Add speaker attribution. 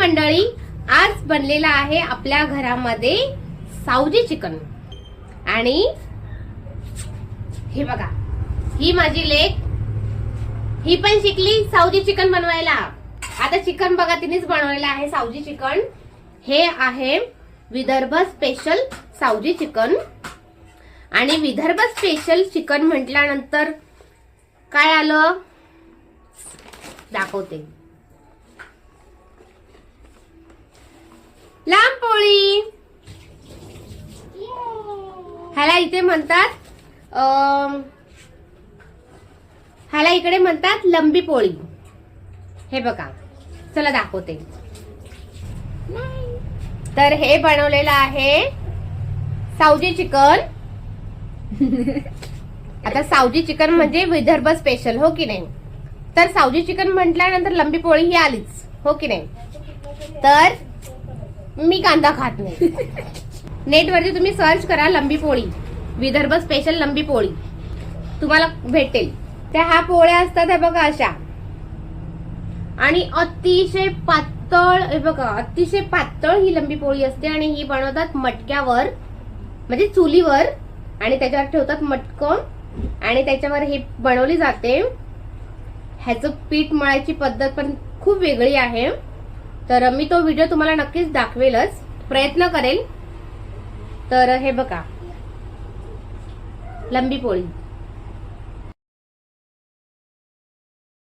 Speaker 1: मंडळी, आज बनलेला आहे आपल्या घरामध्ये सावजी चिकन। आणि हे बघा, ही माझी लेक, ही पण शिकली सावजी चिकन बनवायला। आता चिकन बघा तिनेच बनवलेलं आहे सावजी चिकन। हे आहे विदर्भ स्पेशल सावजी चिकन। आणि विदर्भ स्पेशल चिकन म्हटल्यानंतर काय आलं दाखवते, लांब पोळी। ह्याला इथे म्हणतात ह्याला इकडे म्हणतात लंबी पोळी। हे बघा, चला दाखवते। तर हे बनवलेलं आहे सावजी चिकन। आता सावजी चिकन म्हणजे विदर्भ स्पेशल, हो की नाही? तर सावजी चिकन म्हटल्यानंतर लंबी पोळी ही आलीच, हो की नाही? तर मी कांदा खात नाही। नेटवरती तुम्ही सर्च करा लंबी पोळी, विदर्भ स्पेशल लंबी पोळी, तुम्हाला भेटेल। त्या ह्या पोळ्या असतात हे बघा अशा, आणि अतिशय पातळ, हे बघा अतिशय पातळ ही लंबी पोळी असते। आणि ही बनवतात मटक्यावर, म्हणजे चुलीवर, आणि त्याच्यावर ठेवतात मटकं आणि त्याच्यावर हे बनवली जाते। ह्याचं पीठ मळायची पद्धत पण खूप वेगळी आहे। तर मी तो व्हिडिओ तुम्हाला नक्कीच दाखवेलच, प्रयत्न करेल। तर हे बघा लंबी पोळी।